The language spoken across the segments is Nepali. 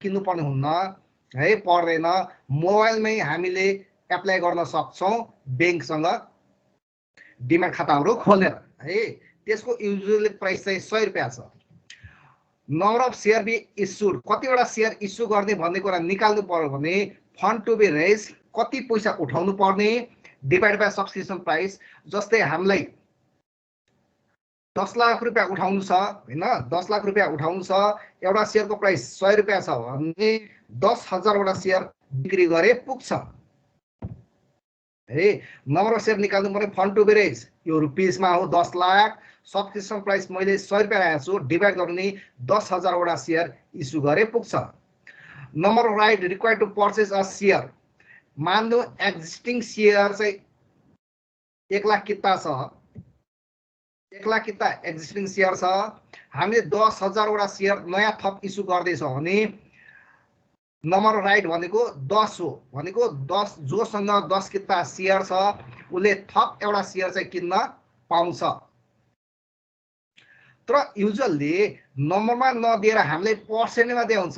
किन्नुपर्ने हुन्न है, पर्दैन। मोबाइलमै हामीले एप्लाई गर्न सक्छौँ ब्याङ्कसँग डिमाट खाताहरू खोलेर है। त्यसको युजुअली प्राइस चाहिँ 100 रुपियाँ छ। Number of share be issued, कतिवटा सेयर इस्यु गर्ने भन्ने कुरा निकाल्नु पर्यो भने फन्ड टु बी रेज कति पैसा उठाउनु पर्ने डिभाइड बाई सब्सक्रिप्सन प्राइस। जस्तै हामीलाई 10 लाख रुपियाँ उठाउनु छ हैन, 10 लाख रुपियाँ उठाउनु छ, एउटा सेयरको प्राइस 100 रुपियाँ छ भने 10,000 वटा सेयर बिक्री गरे पुग्छ है। नम्बर अफ सेयर निकाल्नु पर्ने फन्ड टु बी रेज यो रुपिसमा हो 10 लाख, सब्सक्रिप्सन प्राइस मैले 100 रुपियाँ राखेको छु, डिभाइड गर्ने 10,000 वटा सेयर इस्यु गरे पुग्छ। Number of right required to purchase a share, मान्नु एक्जिस्टिङ सेयर चाहिँ 1 लाख किता छ, 1 लाख किता एक्जिस्टिङ सेयर छ, हामीले 10,000 वटा सेयर नयाँ थप इस्यु गर्दैछौँ भने नम्बर राइट भनेको 10 हो, भनेको 10 जोसँग 10 किता सेयर छ उसले थप एउटा सेयर चाहिँ किन्न पाउँछ। तर युजुअली नम्बरमा नदिएर हामीले पर्सेन्टमा दिन्छ।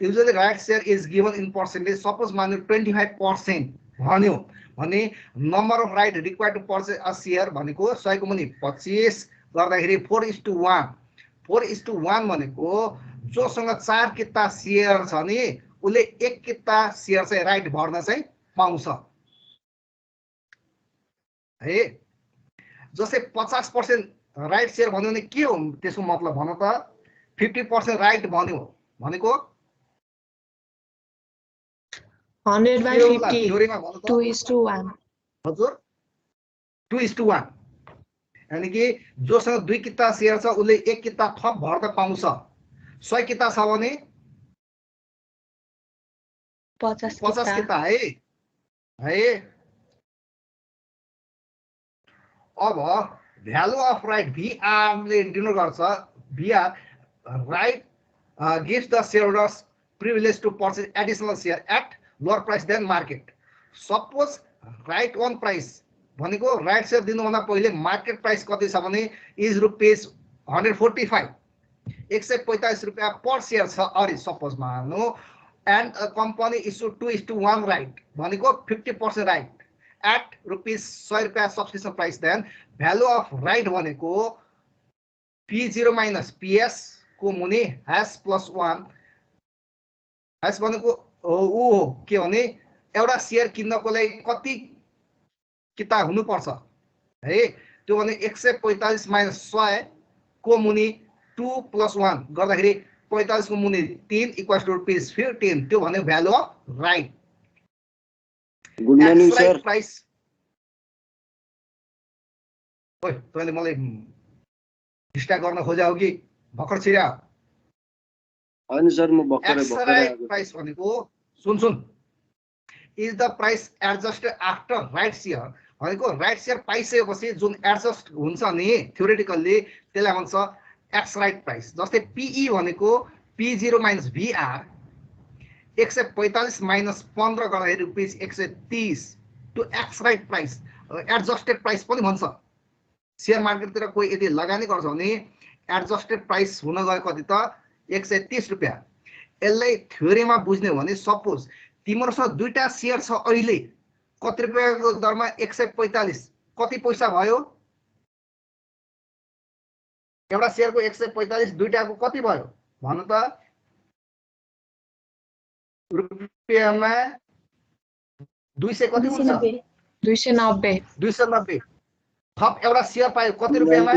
Usually right share is given in percentage. Suppose मान्नु 25% भन्यो भने number of right required to purchase a share भनेको 100 को मुनि 25 गर्दाखेरि 4:1। 4:1 भनेको जोसँग 4 किता सेयर छ नि उसले 1 किता सेयर चाहिँ राइट भर्न चाहिँ पाउँछ है। जस्तै 50% राइट सेयर भन्यो भने के हो त्यसको मतलब भन त। 50% राइट भन्यो भनेको 100/50 2:1 हजुर 2:1 यानी कि जोसँग 2 किता सेयर छ उसले 1 किता थप भर्न पाउँछ। 100 किता छ भने 50 किता है। अब भ्यालु अफ राइट भिआर ले डिनोट गर्छ। VR right gives the shareholders privilege to purchase additional share at lower price than market. Suppose right on price भनेको राइट सेयर दिनुभन्दा पहिले मार्केट प्राइस कति छ भने इज रुपिस 145, 145 रुपियाँ पर सेयर छ अरे सपोज मान्नु। And a company issue 2:1 right भनेको 50% राइट एट रुपिस 100 रुपियाँ subscription price. Then value of right भनेको P0 माइनस PS को मुनि ह्यास प्लस 1। ह्यास भनेको ऊ हो के भने एउटा सेयर किन्नको लागि कति किता हुनुपर्छ है। त्यो भने 145 माइनस 100 को मुनि 2 + 1 गर्दाखेरि 45 को मुनि 3 इक्वल्स टु रुपिस 15। त्यो भने value of right. Good morning sir. Price ओइ तैँले मलाई डिस्ट्र्याक्ट गर्न खोज्यौ कि भर्खर छिर्या? हैन सर म भर्खरै प्राइस भनेको सुन is the price adjusted after right share भनेको राइट सेयर पाइसकेपछि जुन एडजस्ट हुन्छ नि थ्योरेटिकल्ली त्यसलाई भन्छ एक्स राइट प्राइस। जस्तै PE भनेको P0 माइनस VR 145 माइनस 15 गर्दाखेरि rupees 130 to ex right price. Adjusted price पनि भन्छ। सेयर मार्केटतिर कोही यदि लगानी गर्छ भने एडजस्टेड प्राइस हुन गयो कति त 130 रुपियाँ। यसलाई थ्योरीमा बुझ्ने हो भने सपोज तिम्रोसँग दुईटा सेयर छ अहिले कति रुपियाँको दरमा 145 कति पैसा भयो? एउटा सेयरको 145 दुईटाको कति भयो भन त? रुपियाँमा 200 कति हुन्छ? 290 290 थप एउटा सेयर पायो कति रुपियाँमा?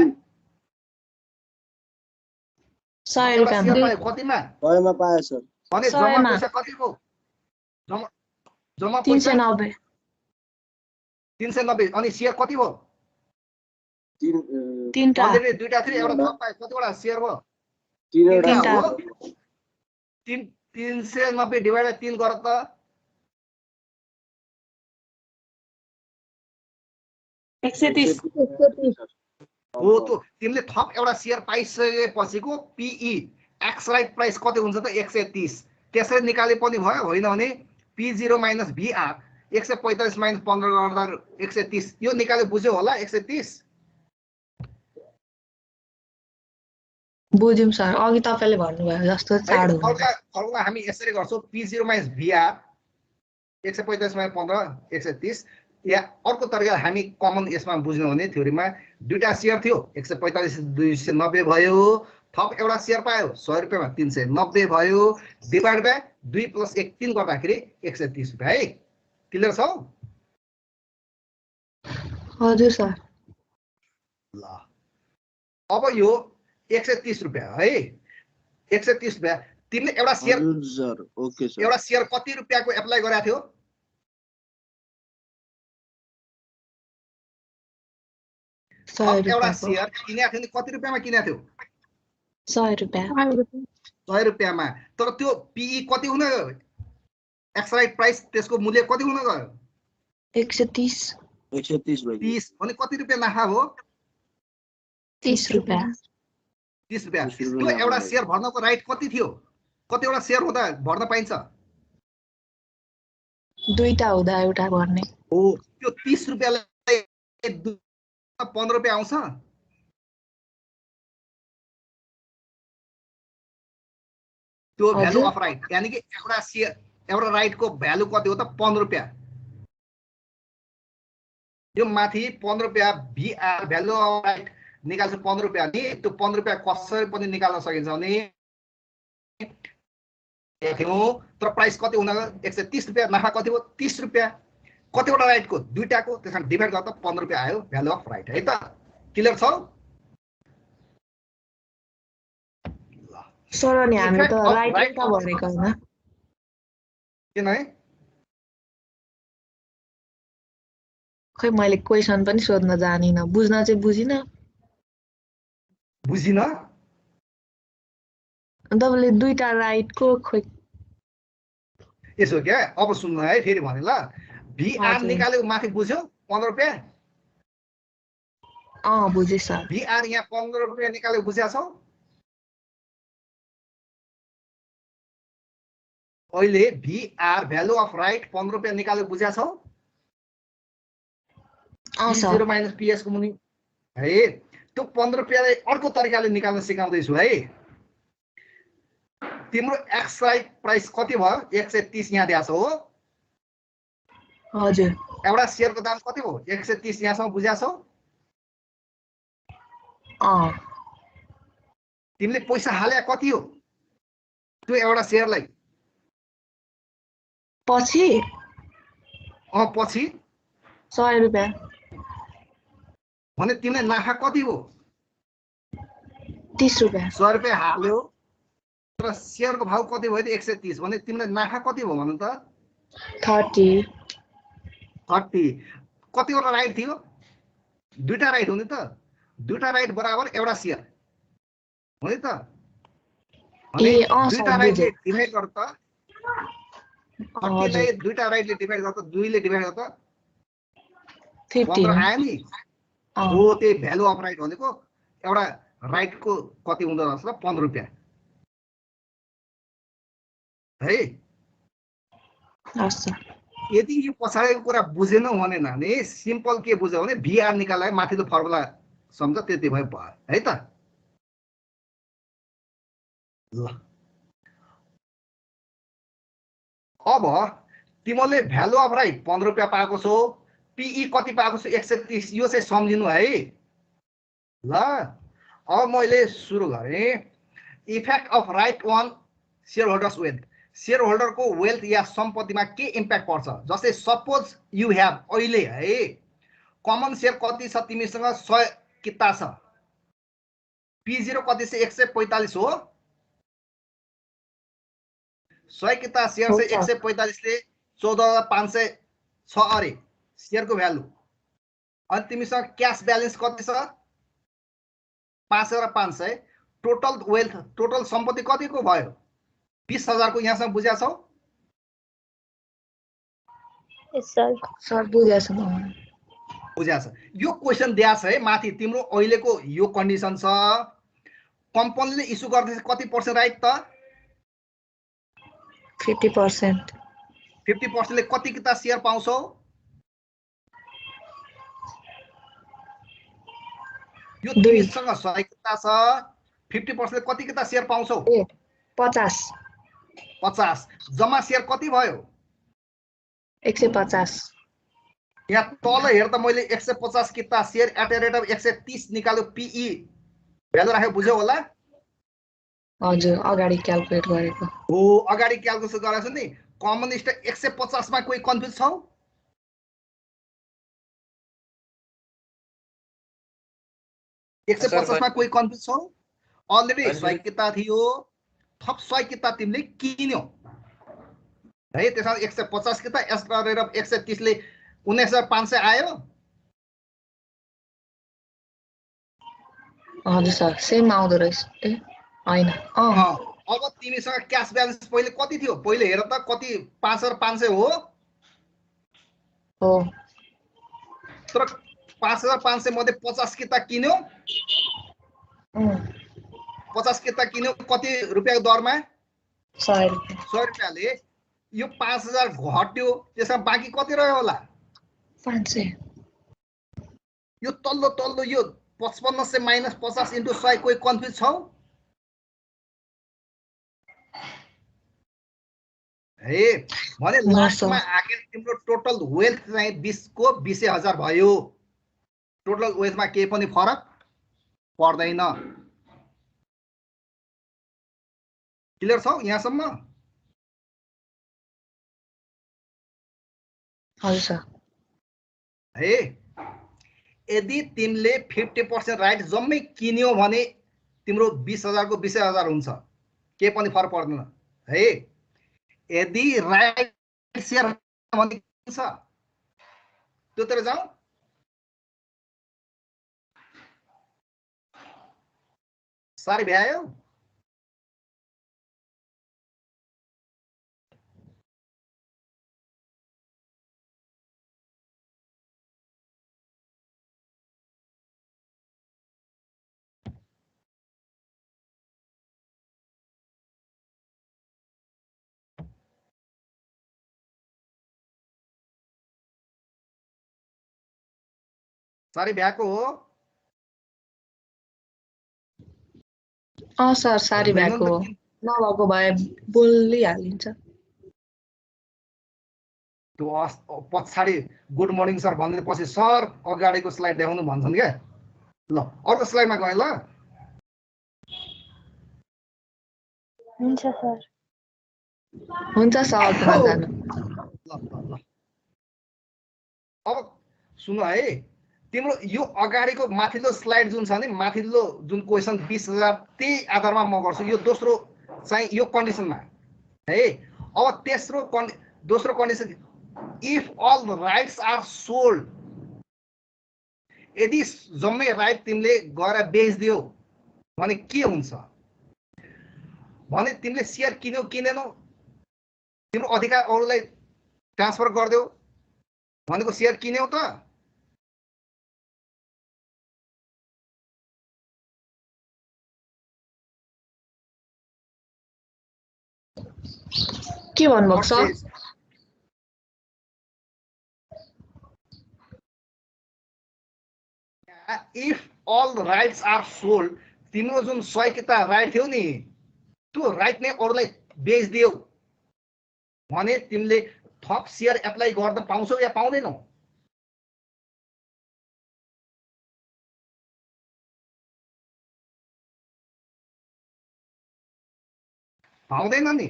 100 रुपियाँमा कतिमा? 100 मा पाए सर। भने जम्मा पैसा कति हो? जम्मा पैसा 390 390 अनि सेयर कति हो? तीनटा अलरेडी दुईटा थियो एउटा थप पायो कतिवटा सेयर भयो? तीनवटा हो। 390 डिवाइड बाइ 3 गर त 130 हो। त तिमीले थप एउटा सेयर पाइसकेपछिको PE एक्स राइट प्राइस कति हुन्छ त 130। त्यसरी निकाले पनि भयो। होइन भने P0 माइनस VR 145 माइनस 15 गर्दा 130 यो निकाले बुझ्यो होला 130। बुझ्यौँ सर अघि तपाईँले भन्नुभयो जस्तो चाड हुनु फर्मुला हामी यसरी गर्छौँ P0 माइनस VR 145 माइनस 15 130 या अर्को तरिका हामी कमन यसमा बुझ्नु भने थ्योरीमा दुईटा शेयर थियो 145 290 भयो थप एउटा शेयर पायो 100 रुपैयाँमा 390 भयो डिभाइड बाइ 2 + 1 3 गर्दाखेरि 130 रुपैयाँ है क्लियर छ हजुर सर ल अब यो 130 रुपैयाँ है 130 रुपैयाँ तिमीले एउटा शेयर हजुर सर ओके सर एउटा शेयर कति रुपैयाँको एप्लाई गरेको थियो एउटा शेयर किनेको थियो नि कति रुपैयाँमा किनेको थियो 100 रुपैयाँ 100 रुपैयाँमा तर त्यो PE कति हुन गयो एक्सराइट प्राइस त्यसको मूल्य कति हुन गयो 130 130 भयो 30 भने कति रुपैयाँ नाफा हो 30 रुपैयाँ 30 रुपैयाँ त्यो एउटा शेयर भर्नको राइट कति थियो कतिवटा शेयर हुँदा भर्न पाइन्छ दुईटा हुँदा एउटा भर्ने हो त्यो 30 रुपैयाँलाई 15 रुपैयाँ आउँछ त्यो भ्यालु अफ राइट यानी कि एउटा शेयर एउटा राइटको भ्यालु कति हो त 15 रुपैयाँ यो माथि 15 रुपैयाँ VR भ्यालु अफ राइट निकाल्छ 15 रुपैयाँ नि त्यो 15 रुपैयाँ कसरी पनि निकाल्न सकिन्छ भने तर प्राइस कति हुन गयो 130 रुपैयाँ नाफा कति हो 30 रुपैयाँ कतिवटा राइटको दुईटाको त्यसमा डिभाइड गर्दा 15 रुपैयाँ आयो भ्यालु अफ राइट है त क्लियर छ सर अनि हामी त राइट एउटा भरेको हैन किन है खै मैले क्वेशन पनि सोध्न जानिन बुझ्न चाहिँ बुझिन बुझिन तपाईले दुईटा राइटको खोइ यसो क्या अब सुन्नु है फेरि भने ल VR निकालेको माथि बुझ्यौ 15 रुपैयाँ बुझे सर VR यहाँ 15 रुपैयाँ निकालेको बुझ्या छौ अहिले VR भ्यालु अफ राइट 15 रुपैयाँ निकालेको बुझ्या छौ P0 माइनस PS को मुनि है त्यो 15 रुपैयाँलाई अर्को तरिकाले निकाल्न सिकाउँदैछु है तिम्रो एक्स राइट प्राइस कति भयो 130 यहाँ दिएको छ हो हजुर एउटा शेयरको दाम कति हो 130 यहाँसम्म बुझ्या छौ तिमीले पैसा हाले कति हो त्यो एउटा शेयरलाई पछि पछि 100 रुपैयाँ भने तिमीले नाफा कति हो 30 रुपैयाँ 100 रुपैयाँ हाल्यो तर शेयरको भाउ कति भयो त 130 भने तिमीले नाफा कति हो भन्नु त 30 कतिवटा राइट थियो दुईटा राइट हो नि त दुईटा राइट बराबर एउटा शेयर हो नि त अनि दुईटा राइटले डिभाइड गर्दा 30 लाई दुईटा राइटले डिभाइड गर्दा 2 ले डिभाइड गर्दा 15 आयो नि हो त्यही भ्यालु अफ राइट भनेको एउटा राइटको कति हुँदो रहेछ 15 रुपैयाँ है यदि यो पछाडिको कुरा बुझेनौ भने नानी सिम्पल के बुझ्यौ भने VR निकाल्दा माथिल्लो फर्मुला सम्झ त्यति भए भयो है त ल अब तिमीले भ्यालु अफ राइट 15 रुपैयाँ पाएको छौ PE कति पाएको छु 130 यो चाहिँ सम्झिनु है ल अब मैले सुरु गरे effect of right on share holders wealth share holder को वेल्थ या सम्पत्तिमा के इम्प्याक्ट पर्छ जस्तै सपोज यु हैव अहिले है कमन शेयर कति छ तिमीसँग 100 किता छ P0 कति छ 145 हो 100 किता शेयर चाहिँ 145 ले 14500 छ अरे शेयर को भ्यालु अनि तिमीसँग क्याश ब्यालेन्स कति छ 5500 टोटल वेल्थ टोटल सम्पत्ति कतिको भयो 20000 को यहाँसम्म बुझ्या छौ सर बुझ्या छ यो क्वेशन दिया छ है माथि तिम्रो अहिलेको यो कन्डिसन छ कम्पनीले इस्यु गर्दैछ कति पर्सेन्ट राइट त 50% 50% ले कति किता शेयर पाउँछौ यो तिमीसँग 100 किता छ 50% कति किता शेयर पाउँछौ? 50 50। जम्मा शेयर कति भयो? 150 यहाँ तल हेर त मैले 150 किता share at the rate of 130 निकाल्यो PE भ्यालु राख्यो बुझ्यौ होला? हजुर अगाडि क्याल्कुलेट गरेको हो अगाडि क्याल्कुलेसन गरेको छु नि। कमन स्टक 150 मा कोही कन्फ्युज छौ? 150 मा कोही कन्फ्युज छौ? अलरेडी 100 किता थियो, थप 100 किता तिमीले किन्यौ है। त्यसमा 150 किता एट द रेट अफ 130 ले 19500 आयो। हजुर सर सेम आउँदो रहेछ ए हैन अब तिमीसँग क्याश ब्यालेन्स पहिले कति थियो? पहिले हेर त कति 5500 हो। हो तर 5500 मध्ये 50 किता किन्यौ। 50 किता किन्यौ कति रुपैयाँको दरमा? 100 रुपैयाँ। 100 रुपैयाँले यो 5000 घट्यो, त्यसमा बाँकी कति रह्यो होला? 500। यो तल्लो तल्लो यो 5500 माइनस 50 इन्टु 100 कोही कन्फ्युज छौ? हे भने लास्टमा आखिर तिम्रो टोटल वेल्थ चाहिँ 20 को 20000 भयो। टोटल वेल्थमा केही पनि फरक पर्दैन। क्लियर छौ यहाँसम्म? हजुर सर। है यदि तिमीले 50% राइट जम्मै किन्यौ भने तिम्रो 20000 को 20000 हुन्छ, केही पनि फरक पर्दैन है। यदि राइट शेयर भने छ त्योतिर जाऊ। सारी भ्यायो? सारी भ्याएको हो? सर सारी भ्याएको हो। नभएको भए बोलिहालिन्छ। त्यो पछाडि गुड मर्निङ सर भन्दै पछि सर अगाडिको स्लाइड देखाउनु भन्छन् क्या। ल अर्को स्लाइडमा गए ल। हुन्छ सर। हुन्छ सर जानु। ल अब सुन है, तिम्रो यो अगाडिको माथिल्लो स्लाइड जुन छ नि, माथिल्लो जुन क्वेसन 20000 त्यही आधारमा म गर्छु। यो दोस्रो चाहिँ यो कन्डिसनमा है। अब दोस्रो condition, if all rights are sold, यदि जम्मै राइट तिमीले गएर बेच्दियौ भने के हुन्छ भने तिमीले शेयर किन्यौ किनेनौ, तिम्रो अधिकार अरूलाई ट्रान्सफर गर्दियौ भनेको शेयर किन्यौ त? के भन्नुभएको sir? If all rights are sold, तिम्रो जुन 100 किता राइट थियो नि, त्यो राइट नै अरूलाई बेच्दियौ भने तिमीले थप शेयर एप्लाई गर्न पाउँछौ या पाउँदैनौ? पाउँदैन नि।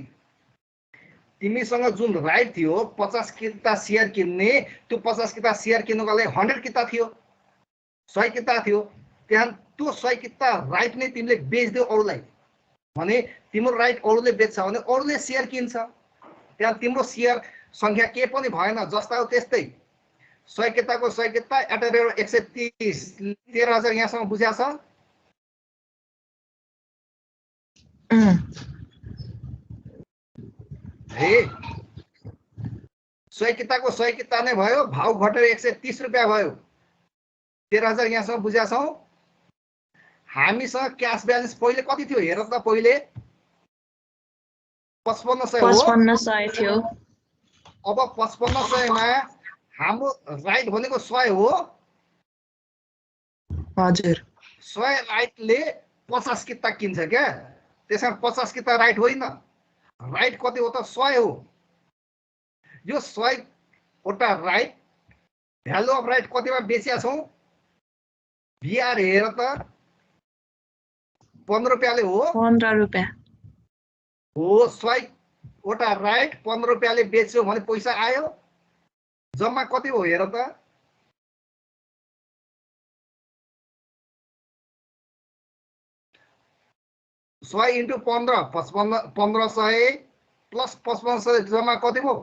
तिमीसँग जुन राइट थियो 50 किता शेयर किन्ने, त्यो 50 किता शेयर किन्नुको लागि 100 किता थियो, 100 किता थियो। त्यहाँ त्यो 100 किता राइट नै तिमीले बेच्दियौ अरूलाई भने तिम्रो राइट अरूले बेच्छ भने अरूले शेयर किन्छ। त्यहाँ तिम्रो शेयर संख्या के पनि भएन, जस्ता त्यस्तै 100 किताको 100 किता एट द रेट 130 13000 यहाँसम्म बुझ्या छ? हे 100 किताको 100 किता नै भयो, भाउ घटेर 130 रुपैयाँ भयो। 13000 यहाँसम्म बुझ्या छौ? हामीसँग क्याश ब्यालेन्स पहिले कति थियो हेर त? पहिले 5500 हो। 5500 थियो। अब 5500 मा हाम्रो राइट भनेको 100 हो। हजुर। 100 राइटले 50 किता किन्छ क्या, त्यसमा 50 किता राइट होइन, राइट कति हो त 100 हो। यो 100 वटा राइट भ्यालु अफ राइट कतिमा बेचिया छौँ बिआर हेर त 15 रुपियाँले हो 15 रुपियाँ हो 100 वटा राइट 15 रुपियाँले बेच्यो भने पैसा आयो, जम्मा कति हो हेर त 100 into 15 1500 प्लस 5500 जम्मा कति हो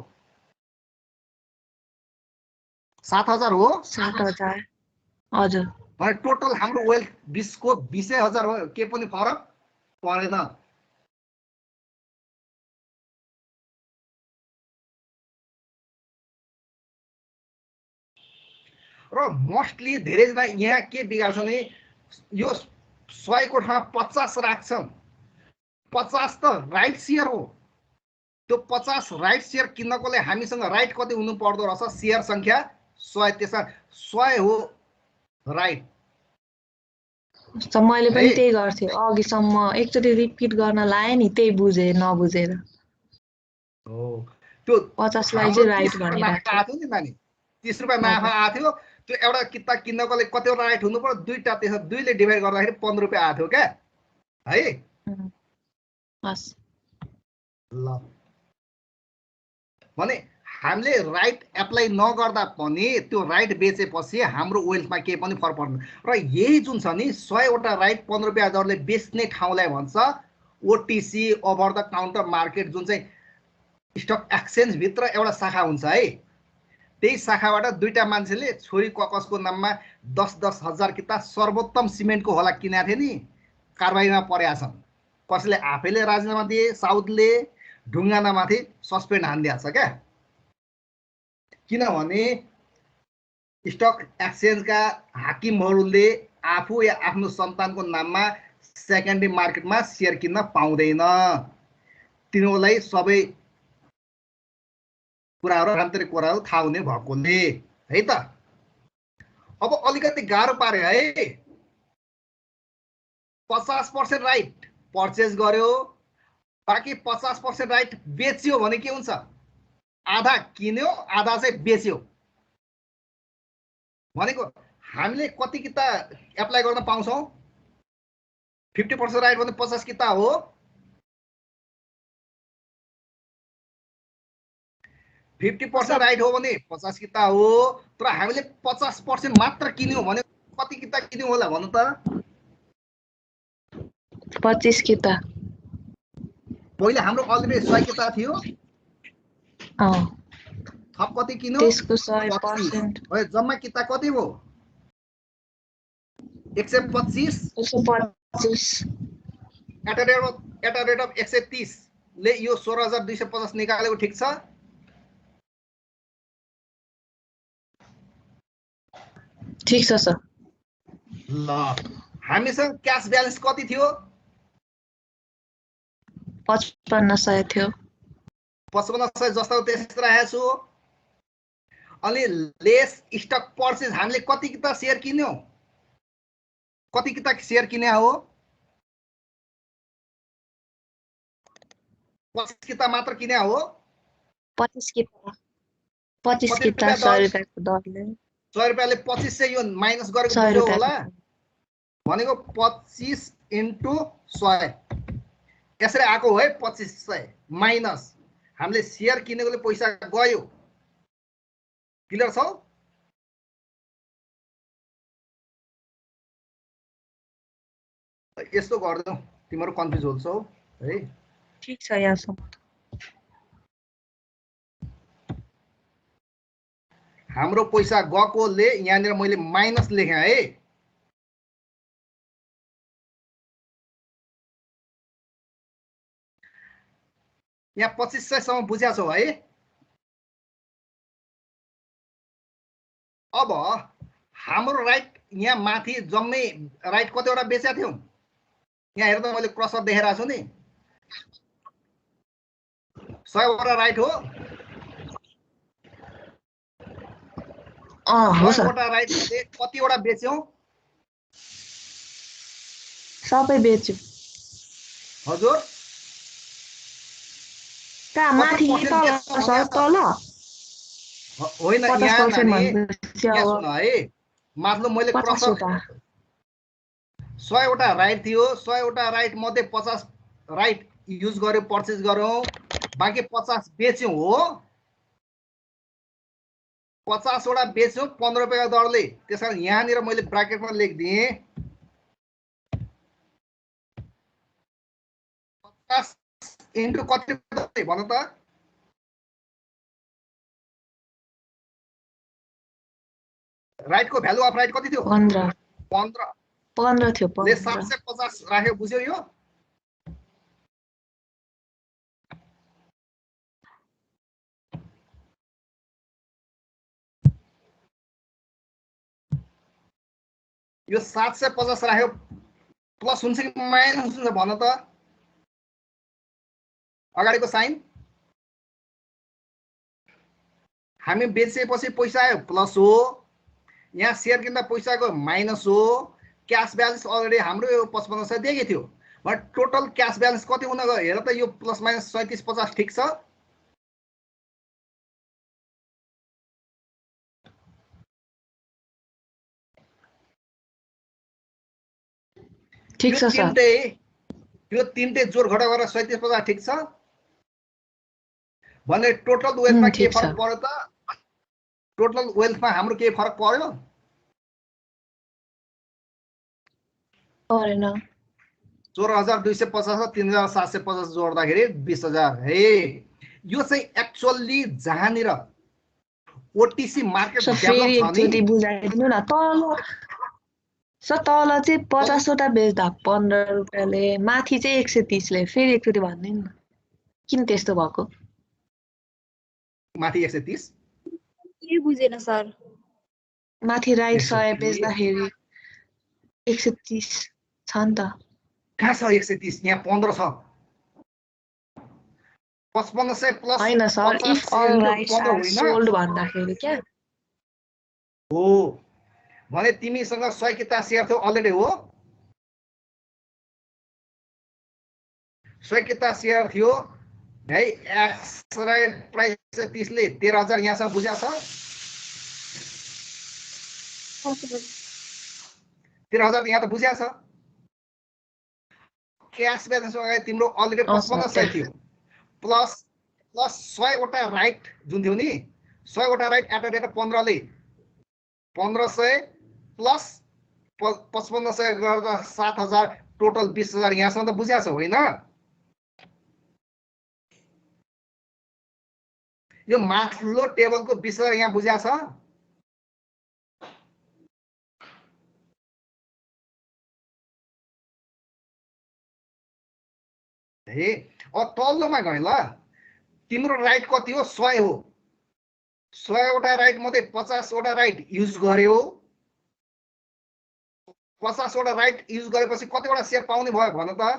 7000 हो। 7000 हजुर। भने टोटल हाम्रो वेल्थ 20 को 20000 हो, के पनि फरक परेन। र मोस्टली धेरैजना यहाँ के बिगार्छ भने यो 100 को ठाउँमा 50 राख्छन्, 50 त राइट सेयर हो, त्यो 50 राइट सेयर किन्नकोले हामीसँग राइट कति हुनु पर्दो रहेछ सेयर संख्या 100, त्यसमा 100 हो राइट। मैले पनि त्यही गर्थेँ अघिसम्म, एकचोटि रिपिट गर्न लाएँ नि, त्यही बुझेँ नबुझेर। हो त्यो 50 लाई चाहिँ राइट भनिरहेको आएको थियो नि नानी, 30 रुपियाँ नाफा आएको थियो, त्यो एउटा किता किन्नकोले कतिवटा राइट हुनु पर्यो, दुईटा, त्यसमा 2 ले डिभाइड गर्दाखेरि 15 रुपियाँ आएको थियो क्या है। हस् ल भने हामीले राइट एप्लाई नगर्दा पनि त्यो राइट बेचेपछि हाम्रो वेल्थमा केही पनि फरक पर्दैन। र यही जुन छ नि 100 वटा राइट 15 रुपियाँ दरले बेच्ने ठाउँलाई भन्छ OTC over the counter market, जुन चाहिँ स्टक एक्सचेन्ज भित्र एउटा शाखा हुन्छ है। त्यही शाखाबाट दुईटा मान्छेले छोरी ककसको नाममा 10-10 हजार किता सर्वोत्तम सिमेन्टको होला किनेको थिए नि, कारबाहीमा परेका छन्। कसैले आफैले राजीनामा दिए, साउथले ढुङ्गानामाथि सस्पेन्ड हानिदिएको छ क्या, किनभने स्टक एक्सचेन्जका हाकिमहरूले आफू या आफ्नो सन्तानको नाममा सेकेन्डरी मार्केटमा सेयर किन्न पाउँदैन। तिनीहरूलाई सबै कुराहरू आन्तरिक कुराहरू थाहा हुने भएकोले है त। अब अलिकति गाह्रो पारे है, 50% राइट पर्चेज गर्यो, बाँकी 50% राइट बेच्यो भने के हुन्छ, आधा किन्यो आधा चाहिँ बेच्यो भनेको हामीले कति किता एप्लाई गर्न पाउँछौँ, 50% राइट भने 50 किता हो, 50% राइट हो भने 50 किता हो, तर हामीले 50% मात्र किन्यौँ भने कति किता किन्यौँ होला भन्नु त। 25 किता। पहिले हाम्रो अलरेडी 100 किता थियो, थप कति किन्यो त्यसको 100%। जम्मा किता कति हो 125 एट अ रेट अफ 130 ले यो 16250 निकालेको ठिक छ। ठीक छ सर। ल हामीसँग क्याश ब्यालेन्स कति थियो 5500 थियो। 5500 जस्तो त्यस्तै राखेको छु। अनि लेस स्टक पर्चेज हामीले कति किता सेयर किन्यौ, कति किता सेयर किने हो 25 किता मात्र किने हो। 25 किता 100 रुपियाँको दरले 100 रुपियाँले 25 चाहिँ यो माइनस गरेको बुझ्यो होला, भनेको 25 into 100 यसरी आएको है। 2500 माइनस हामीले सेयर किनेकोले पैसा गयो। क्लियर छ? यस्तो गर्दै तिम्रो कन्फ्युज हुन्छ है। ठीक छ यहाँसम्म। हाम्रो पैसा गएकोले यहाँनिर मैले माइनस लेखेँ है। यहाँ 2500 सम्म बुझ्या छौ है। अब हाम्रो राइट यहाँ माथि जम्मै राइट कतिवटा बेचेका थियौँ, यहाँ हेर्दा मैले क्रसर देखाइरहेको छु नि, 100 वटा राइट हो। हो सर। 100 वटा राइट कतिवटा बेच्यौँ सबै बेच्यो हजुर कहाँ कति माथि पर्सेन्ट तल बेच्छ भने सर त? तल होइन 50% यहाँ नानी भनेपछि यहाँ अब सुन है मतलब मैले 50 प्रश्न वटा 100 वटा राइट थियो 100 वटा राइट मध्ये 50 राइट युज गर्यो पर्चेज गर्यौं बाँकी 50 बेच्यौं हो 50 वटा बेच्यौं 15 रुपैयाँको दरले त्यसकारण यहाँनिर मैले ब्राकेटमा लेखिदिएँ 50 इन्टु कति भन त राइटको भ्यालु अफ राइट कति थियो 15 15 थियो ले 15 750 राख्यो बुझ्यो यो यो 750 राख्यो प्लस हुन्छ कि माइनस हुन्छ भन त अगाडिको साइन हामी बेचेपछि पैसा आयो प्लस हो यहाँ शेयर किन्दा पैसा गयो माइनस हो क्याश ब्यालेन्स अलरेडी हाम्रो यो 5500 दिएकै थियो बट टोटल क्याश ब्यालेन्स कति हुन गयो हेर त यो प्लस माइनस 3750 ठीक छ ठीक छ सर यो तीनटै जोड घटा गरेर 3750 ठीक छ भने टोटल वेल्थमा के फरक पर्यो त टोटल वेल्थमा हाम्रो के फरक पर्यो परेन 16250 र 3750 जोड्दाखेरि 20000 हे यो चाहिँ एक्चुअली जहाँनिर ओटीसी मार्केट डेभलप छ नि बुझाइदिनु न तल सर तल चाहिँ 50 वटा बेच्दा 15 रुपैयाँले माथि चाहिँ 130 ले फेरि एकचोटि भन्दिनु न किन त्यस्तो भएको माथि 130 के बुझेन सर माथि राइट 100 बेच्दाखेरि 130 छ नि त कहाँ छ 130 यहाँ 15 छ 5500 प्लस हैन sir if all rights are sold भन्दाखेरि के हो भने तिमीसँग 100 किता शेयर थियो अलरेडी हो 100 किता शेयर थियो है एक्स प्राइस 30 ले 13000 यहाँसँग बुझ्या छ 13000 यहाँ त बुझ्या छ क्याश ब्यालेन्स अगाडि तिम्रो अलरेडी 5500 थियो प्लस 100 वटा राइट जुन थियो नि 100 वटा राइट एट रेट 15 ले 1500 प्लस 5500 गरेर 7000 टोटल 20000 यहाँसम्म त बुझ्या छ होइन यो माथिल्लो टेबलको 20000 यहाँ बुझ्या छ हे अब तल्लोमा गए ल तिम्रो राइट कति हो 100 हो 100 वटा राइट मध्ये 50 वटा राइट युज गर्यो 50 वटा राइट युज गरेपछि कतिवटा शेयर पाउने भयो भन त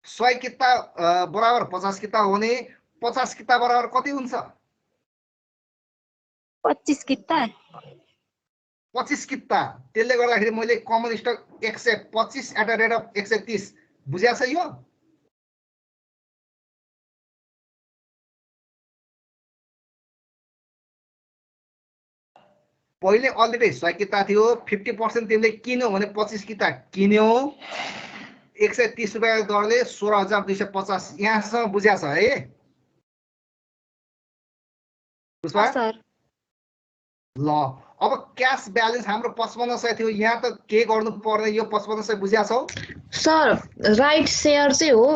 100 किता बराबर 50 किता हो भने 50 किता बराबर कति हुन्छ 25 किता 25 किता त्यसले गर्दाखेरि मैले common stock 125 at the rate of 130 बुझ्या छ यो पहिले अलरेडी 100 किता थियो 50% तिमीले किन्यौ भने 25 किता किन्यौ 130 रुपैयाँको दरले 16250 यहाँसम्म बुझ्या छ है पुष्पा सर ल अब क्याश ब्यालेन्स हाम्रो 5500 थियो यहाँ त के गर्नु पर्ने यो 5500 बुझ्या छौ सर राइट शेयर चाहिँ हो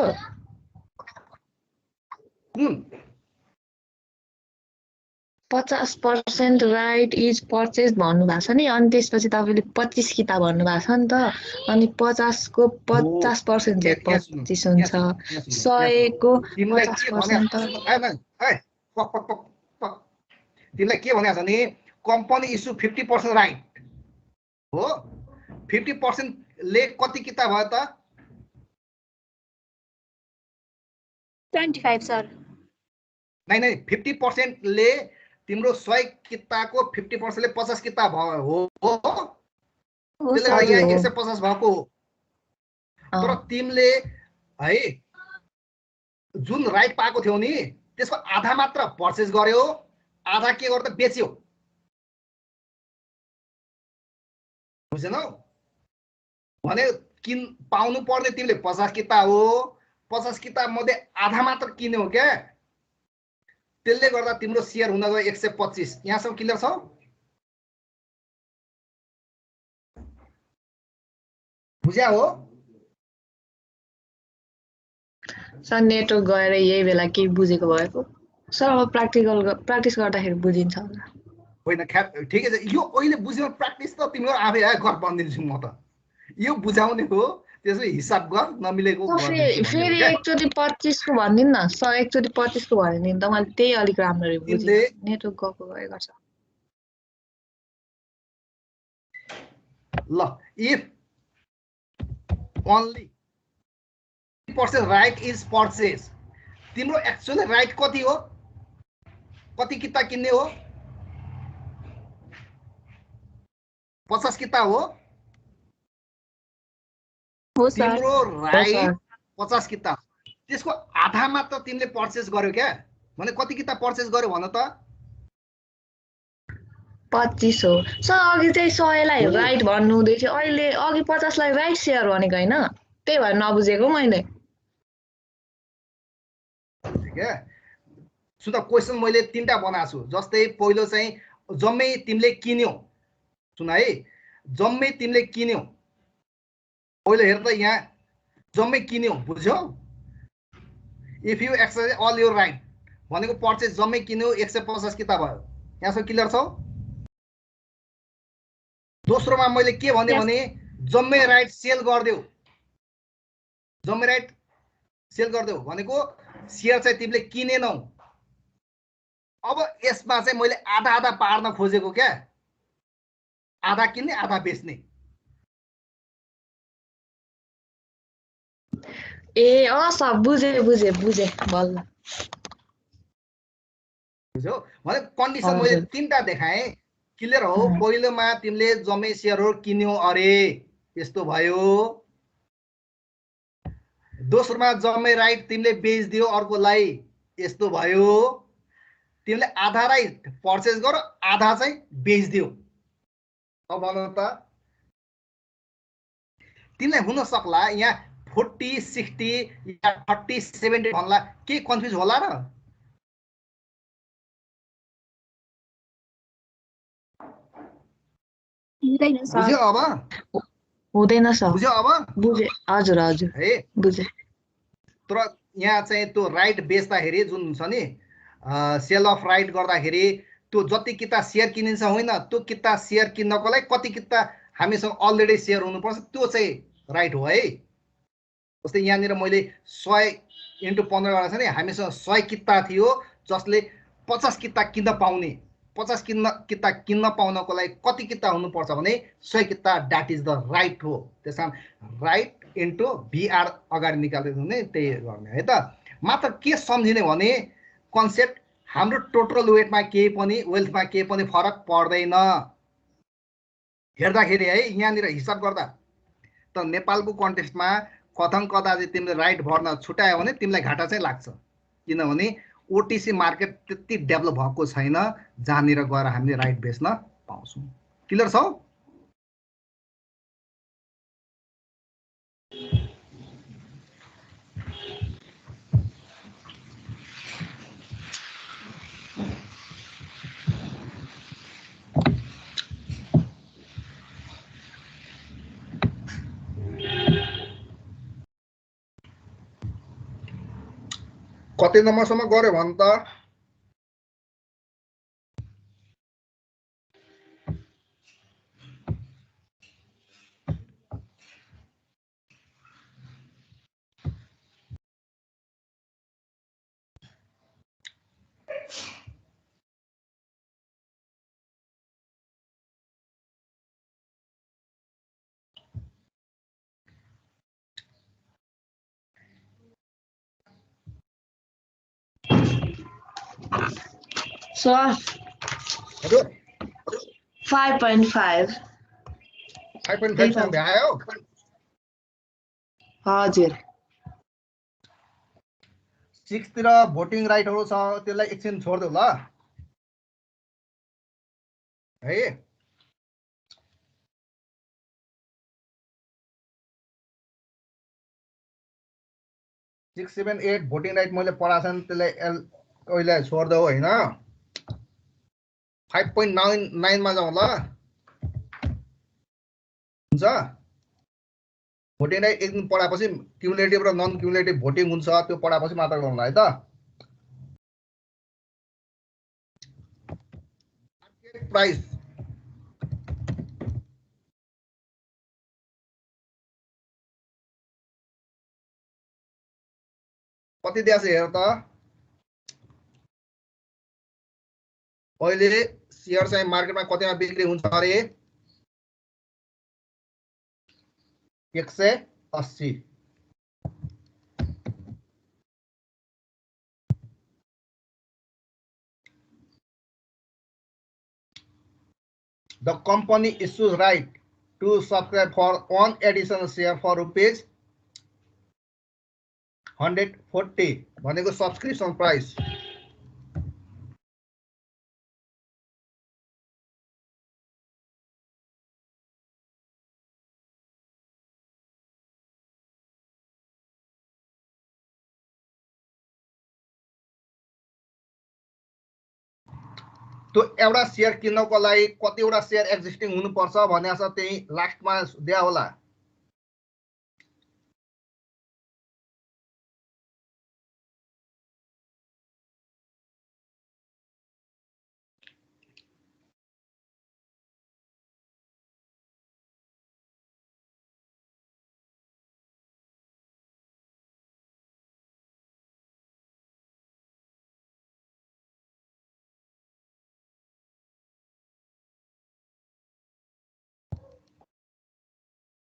50% राइट इज पर्चेज भन्नुभएको छ नि अनि त्यसपछि तपाईँले 25 किता भन्नुभएको छ नि त अनि 50 को 50% चाहिँ 25 हुन्छ 100 को 50% तिमीलाई के भनेको छ नि कम्पनी इस्यु 50% राइट हो 50% ले कति किता भयो त 25 सर नै 50% ले तिम्रो 100 किताको 50% ले 50 किता भयो हो हो त्यसले सर, गर्दा यहाँ हजुर हो। 150 भएको हो। तर तिमीले है जुन राइट पाएको थियौ नि त्यसको आधा मात्र पर्चेस गर्यो, आधा के गर्दा बेच्यो। बुझेनौ? भने किन पाउनु पर्ने तिमीले 50 किता हो, 50 किताब मध्ये आधा मात्र किन्यौ क्या। त्यसले गर्दा तिम्रो शेयर हुन गयो 125। यहाँसम्म क्लियर छ? बुझ्या हो? सर नेटवर्क गएर यही बेला केही बुझेको भएको। सर अब प्र्याक्टिस गर्दाखेरि बुझिन्छ होला। होइन ठिकै छ। यो अहिले बुझ्यो प्र्याक्टिस त तिम्रो आफै घर बनिदिन्छु म त। यो बुझाउने हो, त्यसो हिसाब गर, नमिलेको गर्दिन्छु फेरि एकचोटि 25 को भनिदिनु न सर, एकचोटि 25 को भनिदिनु त मैले त्यही अलिक राम्ररी बुझेँ। नेटवर्क गएको गए गर्छ। ल if only purses right is purchase, तिम्रो एक्चुअली राइट कति हो? कति किता किन्ने हो? 50 किता हो। हो सर। तिम्रो राइट 50 किता, त्यसको आधा मात्र तिमीले पर्चेस गर्यो क्या। भने कति किता पर्चेस गर्यो भन त? 25 हो सर। अघि चाहिँ 100 लाई राइट भन्नु हुँदै थियो, अहिले अघि 50 लाई राइट सेयर भनेको होइन, त्यही भएर नबुझेको मैले। ठीक है। सुन त क्वेशन मैले 3टा बनाएको छु। जस्तै पहिलो चाहिँ जम्मै तिमीले किन्यौ। सुन है, जम्मै तिमीले किन्यौ। पहिलो हेर त यहाँ जम्मै किन्यौ, बुझ्यौ? If you exercise all your right भनेको पर्चेस जम्मै किन्यौ 150 किताब भयो। यहाँसम्म क्लियर छ? दोस्रोमा मैले के भने भने जम्मै राइट सेल गर्देऊ। जम्मै राइट सेल गर्देऊ भनेको शेयर चाहिँ तिमीले किनेनौ। अब यसमा चाहिँ मैले आधा आधा पार्न खोजेको क्या। आधा किन्ने आधा बेच्ने। ए अँ सर, बुझे बुझे बुझे बल्ल। बुझ्यौ? भने कन्डिसन मैले 3टा देखाएँ। क्लियर हो? पहिलोमा तिमीले जम्मै शेयरहरु किन्यौ अरे, यस्तो भयो। दोस्रोमा जम्मै राइट तिमीले बेच्दियौ अर्कोलाई, यस्तो भयो। तिमीले आधा राइट पर्चेस गर, आधा चाहिँ बेच्दियौ। अब भन त तिमीलाई हुन सक्ला यहाँ 40 60 या 30 70 भन्ला, के कन्फ्युज होला र? हुँदैन सर। बुझ्यो अब? हुँदैन सर। बुझ्यो अब? बुझे, हजुर हजुर है बुझे। तर यहाँ चाहिँ त्यो राइट बेच्दाखेरि जुन छ नि, सेल अफ राइट गर्दाखेरि त्यो जति किता शेयर किनिन्छ होइन, त्यो किता शेयर किन्नको लागि कति किता हामीसँग अलरेडी शेयर हुनुपर्छ, त्यो चाहिँ राइट हो है। जस्तै यहाँनिर मैले 100 × 15 गरेको छ नि, हामीसँग 100 किता थियो जसले 50 किता किन्न पाउने। 50 किता किन्न पाउनको लागि कति किता हुनुपर्छ भने 100 किता। द्याट इज द राइट हो। त्यसमा राइट इन्टु भिआर अगाडि निकाल्दै हुने, त्यही गर्ने है त। मात्र के सम्झिने भने कन्सेप्ट, हाम्रो टोटल वेटमा केही पनि, वेल्थमा केही पनि फरक पर्दैन हेर्दाखेरि है। यहाँनिर हिसाब गर्दा त नेपालको कन्टेक्स्टमा कथन कदा चाहिँ तिमीले राइट भर्न छुटायो भने तिमीलाई घाटा चाहिँ लाग्छ। किनभने ओटिसी मार्केट त्यति डेभलप भएको छैन जहाँनिर गएर हामीले राइट बेच्न पाउँछौँ। क्लियर छ? कति नम्बरसम्म गऱ्यो भन त? सर 5.5 5.5 सम्म भ्यायो हजुर 6 तिर भोटिङ राइटहरु छ त्यसलाई एकछिन छोड्देऊ ल है 6, 7, 8 भोटिङ राइट मैले पढाछन् त्यसलाई अहिले छोड्देऊ हैन 5.9 मा जाउँ ल हुन्छ भोटिङ राइट एक दिन पढापछि क्युमुलेटिभ र नन क्युमुलेटिभ भोटिङ हुन्छ त्यो पढापछि मात्र गरौँला है त प्राइस कति दिएको छ हेर त अहिले शेयर चाहिँ मार्केटमा कतिमा बिक्री हुन्छ अरे 180 The company issues right to subscribe for one additional share for rupees 140 भनेको सब्सक्रिप्सन प्राइस त्यो एउटा शेयर किन्नको लागि कतिवटा शेयर एक्जिस्टिङ हुनुपर्छ भने छ त्यही लास्टमा दिया होला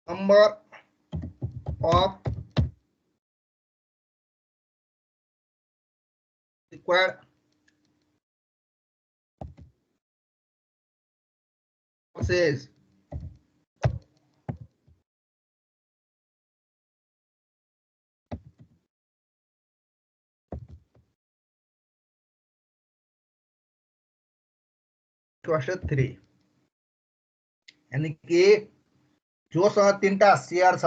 number of required purchase question 3 यानी कि जोसँग 3टा शेयर छ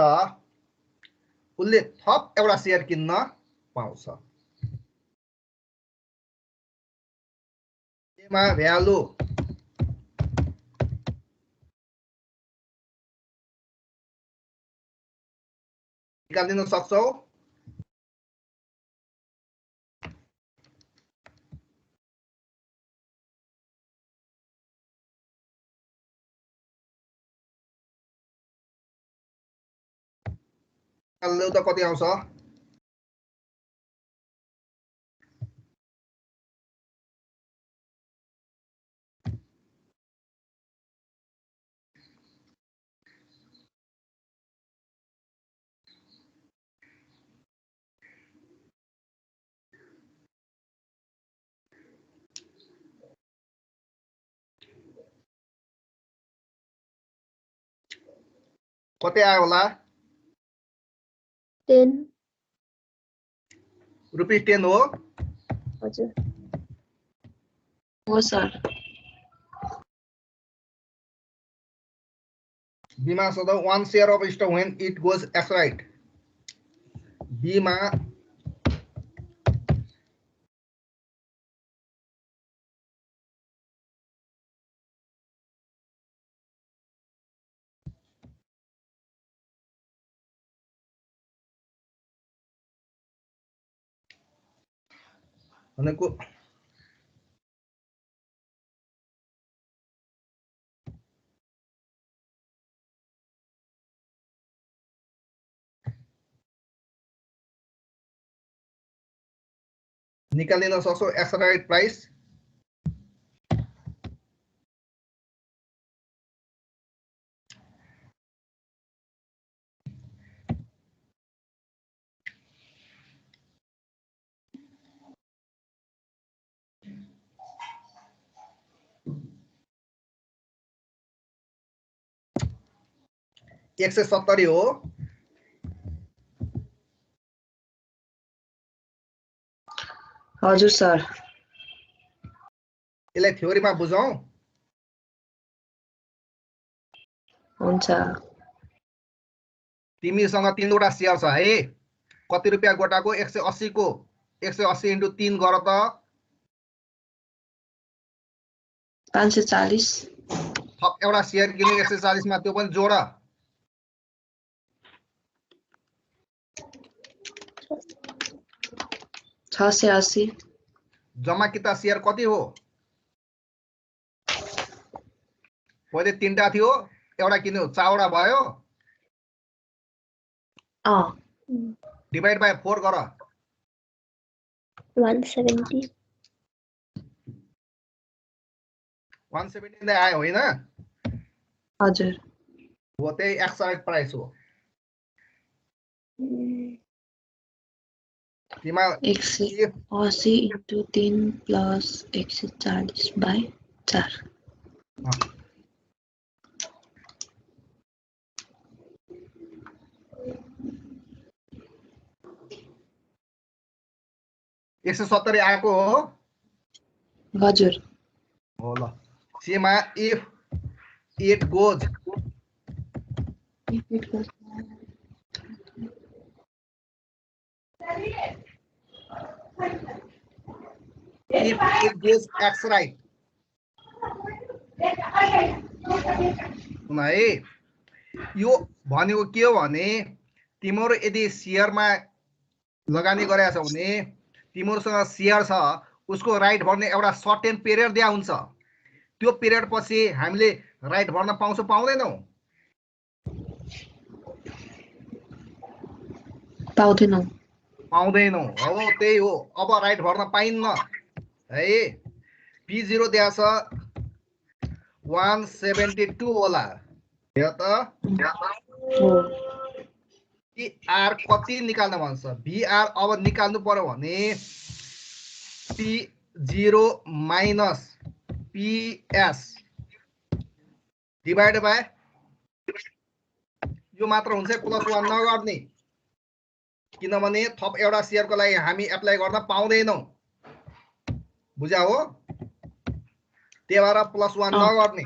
उसले थप एउटा शेयर किन्न पाउँछ मा भ्यालु निकाल्दिन सक्छौ निकाल्दै त कति आउँछ कति आयो होला 10 रुपैयाँ 10 हो हजुर हो सर बीमा सदा 1 share of stock when it goes as right बीमा भनेको निकालिन सक्छौ एक्सराइट प्राइस 170 हो। हजुर सर। यसलाई थ्योरीमा बुझौं। हुन्छ। तिमीसँग 3 वटा शेयर छ है। कति रुपैयाँ गोटाको? 180 को 180 × 3 गर त 540। थप एउटा शेयर किन्नु 140 मा, त्यो पनि जोड। 680। जम्मा किता शेयर कति हो? पहिले 3टा थियो, एउटा किन्यो, 4वटा भयो। डिभाइड बाइ 4 गर। 170। 170 नै आयो होइन? हजुर। हो, त्यही एक्सराइट प्राइस हो। तिमा 180 × 3 + 140/4। अँ 170 आएको हो। हजुर। हो ल। Seema if it goes ex right है। यो भनेको के हो भने तिम्रो यदि शेयरमा लगानी गरेका छौ भने तिमीसँग शेयर छ, उसको राइट भर्ने एउटा सर्टेन पिरियड दिया हुन्छ। त्यो पिरियड पछि हामीले राइट भर्न पाउँछौ पाउँदैनौ? पाउँदैनौ। पाउँदैनौ। हो, त्यही हो। अब राइट भर्न पाइन्न है। P0 दिया छ 172 होला। हेर त VR कति निकाल्न भन्छ? VR अब निकाल्नु पर्यो भने P0 - PS डिभाइड बाइ यो मात्र हुन्छ, +1 नगर्ने, किनभने थप एउटा शेयरको लागि हामी एप्लाई गर्न पाउँदैनौ। बुझ्या हो? त्यही भएर +1 नगर्ने।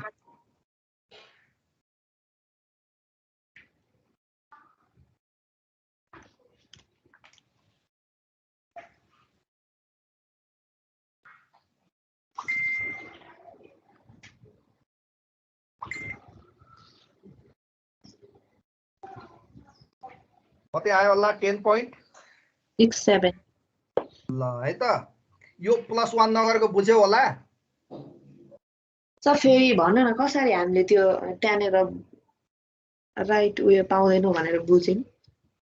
कति आयो होला? 10.67 ल है त। यो +1 नगरेको बुझ्यौ होला? सर फेरि भन्नु न, कसरी हामीले त्यो त्यहाँनिर राइट उयो पाउँदैनौ भनेर बुझ्यौं,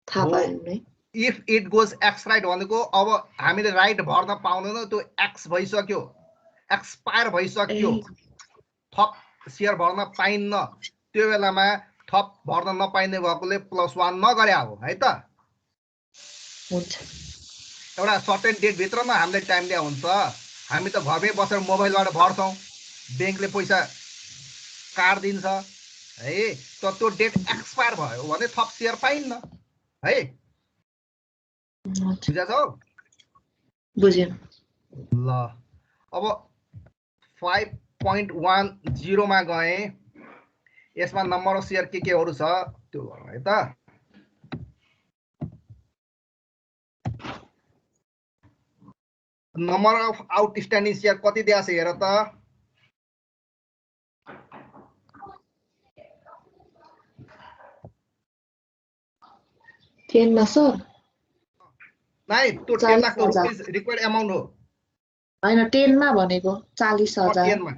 थाहा पायौं नै। If it goes ex right भनेको अब हामीले राइट भर्न पाउँदैनौ, त्यो एक्स भइसक्यो, एक्सपायर भइसक्यो, थप शेयर भर्न पाइन्न। त्यो बेलामा थप भर्न नपाइने भएकोले +1 नगरे हो है त। हुन्छ। एउटा सर्टेन डेट भित्रमा हामीले टाइम दिया हुन्छ। हामी त घरमै बसेर मोबाइलबाट भर्छौं, ब्याङ्कले पैसा काट्दिन्छ है। त त्यो डेट एक्सपायर भयो भने थप शेयर पाइन्न है। बुझ्छौ? बुझ्यौ। ल अब 5.10 मा गए। यसमा नम्बर अफ शेयर केहरू छ त्यो गरौँ है त। नम्बर अफ आउटस्ट्यान्डिङ शेयर कति दिया छ हेर त। 10 मा सर? नाइ, त्यो 10 लाख त रुपिस रिक्वायर्ड अमाउन्ट हो। हैन, 10 मा भनेको 40,000। 10 मा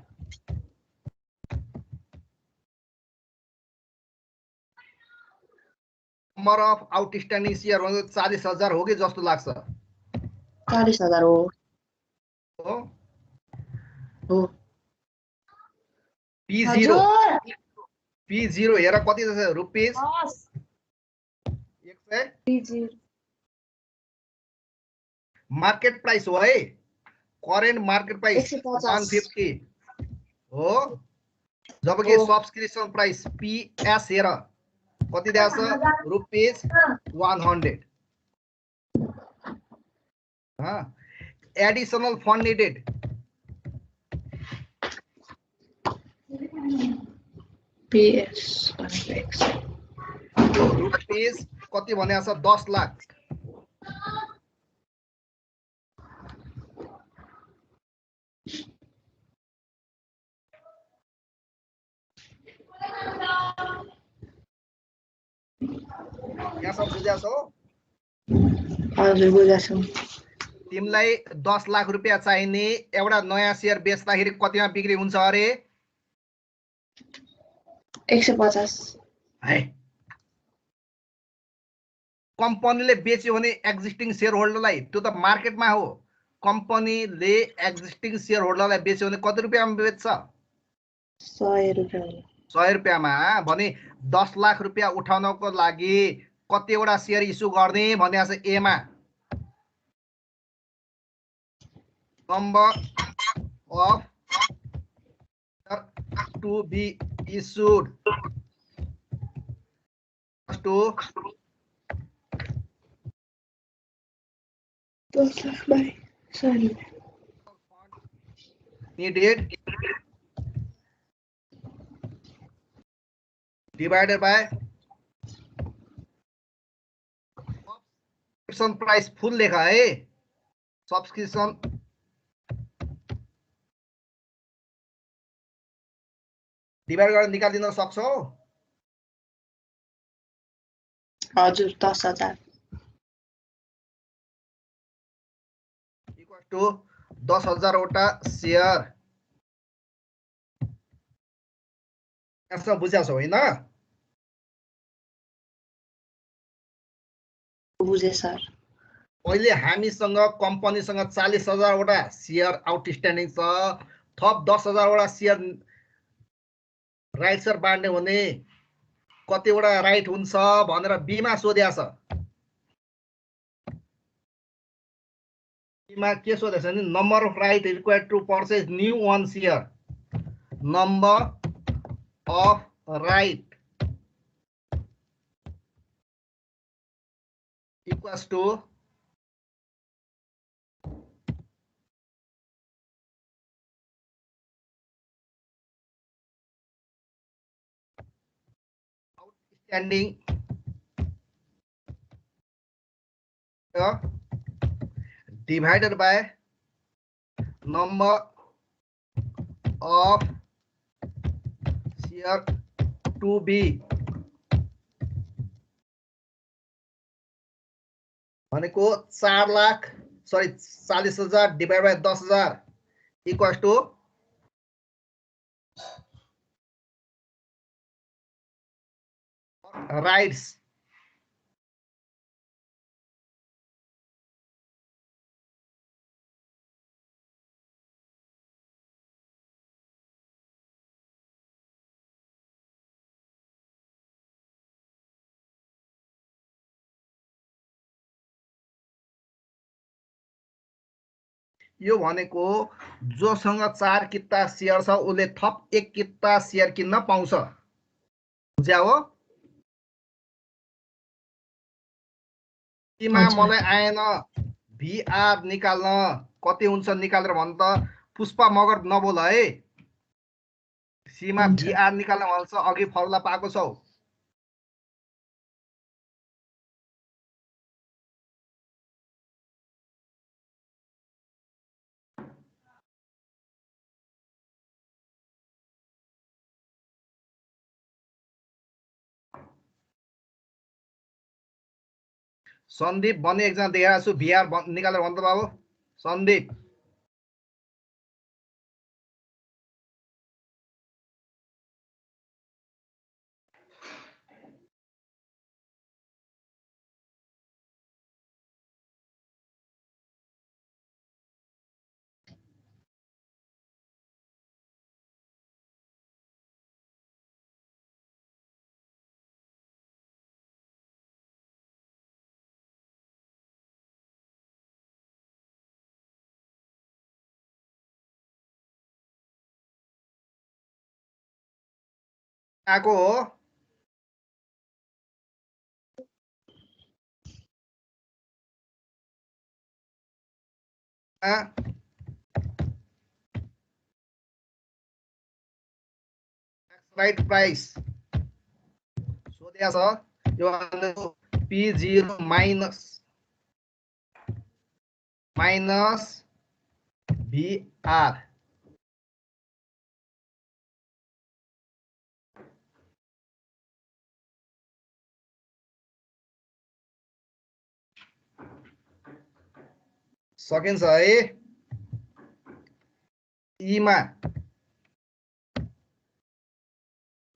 नम्बर अफ आउटस्ट्यान्डिङ शेयर भनेको 40,000 हो कि जस्तो लाग्छ? 40,000 हो। हो। P0 हेर कति छ रुपिस? 100। मार्केट प्राइस हो है। करेन्ट मार्केट प्राइस 150 हो। जबकि सब्सक्रिप्सन प्राइस PS हेर कति दिएको छ rupees 100 additional fund needed PS rupees कति भनेको छ 10 लाख यहाँसम्म बुझ्या छौ हजुर बुझाछु तिमीलाई 10 लाख रुपैयाँ चाहिने एउटा नयाँ शेयर बेच्दाखेरि कतिमा बिक्री हुन्छ अरे 150 है कम्पनीले बेच्यो भने एक्जिस्टिङ शेयर होल्डरलाई त्यो त मार्केटमा हो कम्पनीले एक्जिस्टिङ शेयर होल्डरलाई बेच्यो भने कति रुपैयाँमा बेच्छ 100 रुपैयाँ 100 रुपैयाँमा भने 10 लाख रुपैयाँ उठाउनको लागि कतिवटा शेयर इस्यु गर्ने भनेको छ ए मा number of to be issued to 10 lakh by 100 needed divided by subscription price full लेखा है subscription डिभाइड गरेर निकालिदिन सक्छौ हजुर 10,000 इक्वल टु 10,000 वटा शेयर यहाँसम्म बुझ्या छौ हैन बुझे सर अहिले हामीसँग कम्पनीसँग 40,000 वटा शेयर आउटस्ट्यान्डिङ छ थप 10,000 वटा शेयर राइट शेयर बाँड्ने भने कतिवटा राइट हुन्छ भनेर बीमा सोध्या छ बीमा के सोधेछ नि number of right required to purchase new one share number of right equals to outstanding divided by number of share to be भनेको 4 lakh sorry 40,000 divide by 10,000 equals to rights यो भनेको जोसँग 4 किता शेयर छ उले थप 1 किता शेयर किन्न पाउँछ बुझ्या हो सीमा मलाई आएन भिआर निकाल्न कति हुन्छ निकालेर भन्न त पुष्पा मगर नबोल है सीमा भिआर निकाल्न भन्छ अघि फर्मुला पाएको छौ सन्दीप भन्ने एकजना देखाएको छु भिआर निकालेर भन्छ बाबु सन्दीप आको हो राइट प्राइस सोधेको छ यो P0 माइनस VR सकिन्छ है ईमा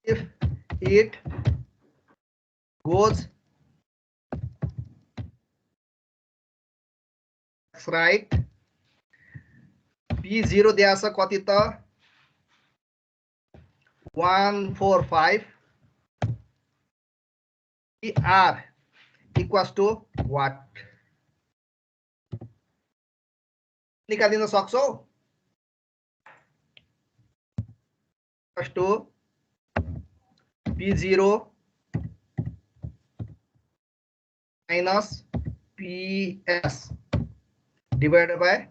if it goes right P0 दिया छ कति त 145 PR equals to what निकालिन सक्छौ equals to P0 minus PS divided by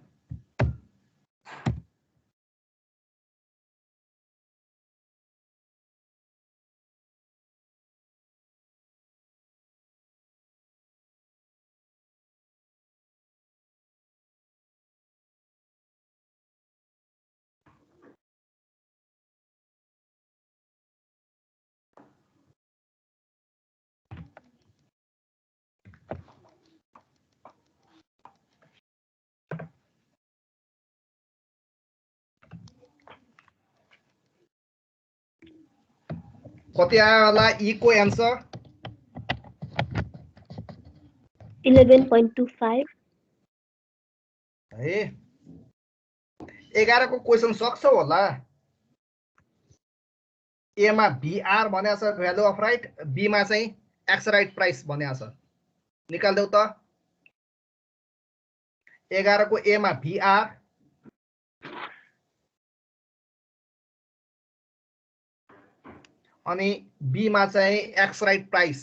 कति आयो होला ई को आन्सर 11.25 है 11 को क्वेशन सक्छौ होला ए मा बीआर भनेको छ भ्यालु अफ राइट बी मा चाहिँ एक्स राइट प्राइस भनेको छ निकाल्देऊ त 11 को ए मा बीआर अनि बी मा चाहिँ एक्स राइट प्राइस